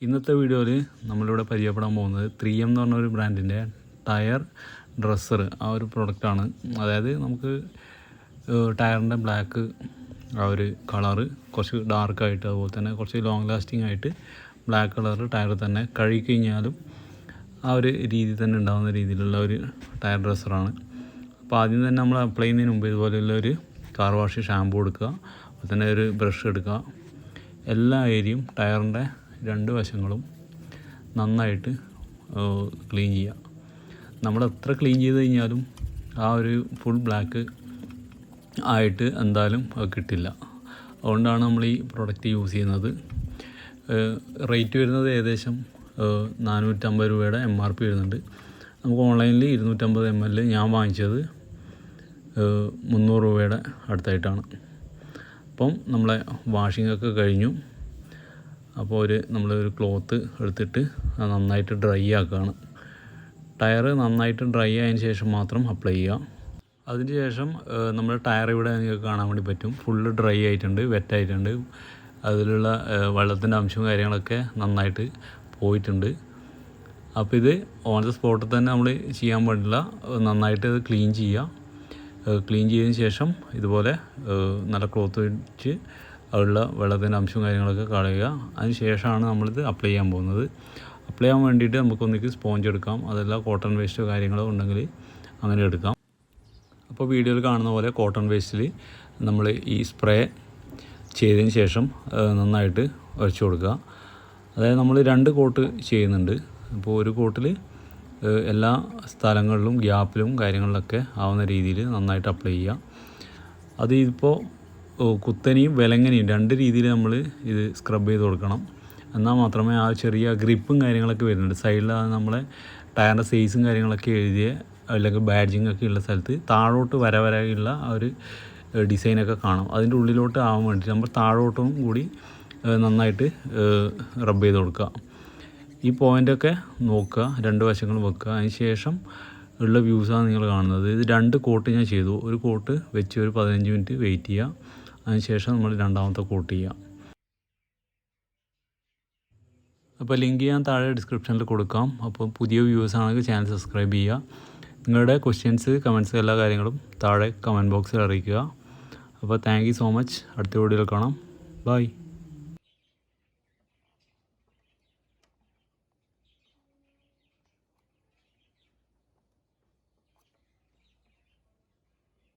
ഇന്നത്തെ വീഡിയോയിൽ നമ്മളിവിടെ പരിചയപ്പെടാൻ പോകുന്നത് 3M എന്ന് പറഞ്ഞൊരു ബ്രാൻഡിൻ്റെ ടയർ ഡ്രസ്സർ ആ ഒരു പ്രൊഡക്റ്റാണ്. അതായത് നമുക്ക് ടയറിൻ്റെ ബ്ലാക്ക് ആ ഒരു കളറ് കുറച്ച് ഡാർക്കായിട്ട്, അതുപോലെ തന്നെ കുറച്ച് ലോങ് ലാസ്റ്റിംഗ് ആയിട്ട് ബ്ലാക്ക് കളർ ടയർ തന്നെ കഴുകിക്കഴിഞ്ഞാലും ആ ഒരു രീതി തന്നെ ഉണ്ടാകുന്ന രീതിയിലുള്ള ഒരു ടയർ ഡ്രസ്സറാണ്. അപ്പോൾ ആദ്യം തന്നെ നമ്മൾ അപ്ലൈ ചെയ്യുന്നതിന് മുമ്പ് ഇതുപോലെയുള്ള ഒരു കാർ വാഷ് ഷാമ്പൂ എടുക്കുക, അതുപോലെ തന്നെ ഒരു ബ്രഷ് എടുക്കുക. എല്ലാ ഏരിയയും ടയറിൻ്റെ രണ്ട് വശങ്ങളും നന്നായിട്ട് ക്ലീൻ ചെയ്യുക. നമ്മൾ എത്ര ക്ലീൻ ചെയ്ത് കഴിഞ്ഞാലും ആ ഒരു ഫുൾ ബ്ലാക്ക് ആയിട്ട് എന്തായാലും കിട്ടില്ല. അതുകൊണ്ടാണ് നമ്മൾ ഈ പ്രൊഡക്റ്റ് യൂസ് ചെയ്യുന്നത്. റേറ്റ് വരുന്നത് ഏകദേശം 450 രൂപയുടെ MRP വരുന്നുണ്ട്. നമുക്ക് ഓൺലൈനിൽ 250 ml ഞാൻ വാങ്ങിച്ചത് 300 രൂപയുടെ അടുത്തായിട്ടാണ്. അപ്പം നമ്മളെ വാഷിങ്ങൊക്കെ കഴിഞ്ഞു. അപ്പോൾ നമ്മളൊരു ക്ലോത്ത് എടുത്തിട്ട് നന്നായിട്ട് ഡ്രൈ ആക്കുകയാണ്. ടയർ നന്നായിട്ട് ഡ്രൈ ആയതിന് ശേഷം മാത്രം അപ്ലൈ ചെയ്യുക. അതിന് ശേഷം നമ്മുടെ ടയർ ഇവിടെ നിങ്ങൾക്ക് കാണാൻ വേണ്ടി പറ്റും, ഫുള്ള് ഡ്രൈ ആയിട്ടുണ്ട്, വെറ്റായിട്ടുണ്ട്. അതിലുള്ള വെള്ളത്തിൻ്റെ അംശവും കാര്യങ്ങളൊക്കെ നന്നായിട്ട് പോയിട്ടുണ്ട്. അപ്പോൾ ഇത് ഓൺ ദ സ്പോട്ടിൽ തന്നെ നമ്മൾ ചെയ്യാൻ പാടില്ല, നന്നായിട്ട് അത് ക്ലീൻ ചെയ്യുക. ക്ലീൻ ചെയ്തതിന് ശേഷം ഇതുപോലെ നല്ല ക്ലോത്ത് വെച്ച് അതിലുള്ള വെള്ളത്തിൻ്റെ അംശവും കാര്യങ്ങളൊക്കെ കളയുക. അതിന് ശേഷമാണ് നമ്മളിത് അപ്ലൈ ചെയ്യാൻ പോകുന്നത്. അപ്ലൈ ചെയ്യാൻ വേണ്ടിയിട്ട് നമുക്കൊന്നിക്ക് സ്പോഞ്ച് എടുക്കാം, അതല്ല കോട്ടൺ വേസ്റ്റോ കാര്യങ്ങളോ ഉണ്ടെങ്കിൽ അങ്ങനെ എടുക്കാം. അപ്പോൾ വീഡിയോയിൽ കാണുന്ന പോലെ കോട്ടൺ വേസ്റ്റിൽ നമ്മൾ ഈ സ്പ്രേ ചെയ്തതിന് ശേഷം നന്നായിട്ട് ഒഴിച്ചു കൊടുക്കുക. അതായത് നമ്മൾ 2 കോട്ട് ചെയ്യുന്നുണ്ട്. അപ്പോൾ ഒരു കോട്ടിൽ എല്ലാ സ്ഥലങ്ങളിലും ഗ്യാപ്പിലും കാര്യങ്ങളിലൊക്കെ ആവുന്ന രീതിയിൽ നന്നായിട്ട് അപ്ലൈ ചെയ്യുക. അത് ഇപ്പോൾ കുത്തനെയും വിലങ്ങനെയും 2 രീതിയിൽ നമ്മൾ ഇത് സ്ക്രബ് ചെയ്ത് കൊടുക്കണം. എന്നാൽ മാത്രമേ ആ ചെറിയ ഗ്രിപ്പും കാര്യങ്ങളൊക്കെ വരുന്നുണ്ട്. സൈഡിൽ നമ്മളെ ടയറിൻ്റെ സൈസും കാര്യങ്ങളൊക്കെ എഴുതിയ അല്ലെങ്കിൽ ബാഡ്ജിങ് ഒക്കെ ഉള്ള സ്ഥലത്ത് താഴോട്ട് വരയുള്ള ആ ഒരു ഡിസൈനൊക്കെ കാണാം. അതിൻ്റെ ഉള്ളിലോട്ട് ആവാൻ വേണ്ടിയിട്ട് നമ്മൾ താഴോട്ടും കൂടി നന്നായിട്ട് റബ്ബ് ചെയ്ത് കൊടുക്കുക. ഈ പോയിൻ്റൊക്കെ നോക്കുക, 2 വശങ്ങളും വെക്കുക. അതിന് ശേഷം ഉള്ള വ്യൂസാണ് നിങ്ങൾ കാണുന്നത്. ഇത് 2 കോട്ട് ഞാൻ ചെയ്തു. ഒരു കോട്ട് വെച്ച് ഒരു 15 മിനിറ്റ് വെയിറ്റ് ചെയ്യുക. അതിന് ശേഷം നമ്മൾ രണ്ടാമത്തെ കോട്ട് ചെയ്യുക. അപ്പോൾ ലിങ്ക് ഞാൻ താഴെ ഡിസ്ക്രിപ്ഷനിൽ കൊടുക്കാം. അപ്പോൾ പുതിയ വ്യൂവേഴ്സ് ആണെങ്കിൽ ചാനൽ സബ്സ്ക്രൈബ് ചെയ്യുക. നിങ്ങളുടെ ക്വസ്റ്റ്യൻസ്, കമൻസ് എല്ലാ കാര്യങ്ങളും താഴെ കമൻറ്റ് ബോക്സിൽ അറിയിക്കുക. അപ്പോൾ താങ്ക് യു സോ മച്ച്. അടുത്ത വീഡിയോയിൽ കാണാം. ബൈ.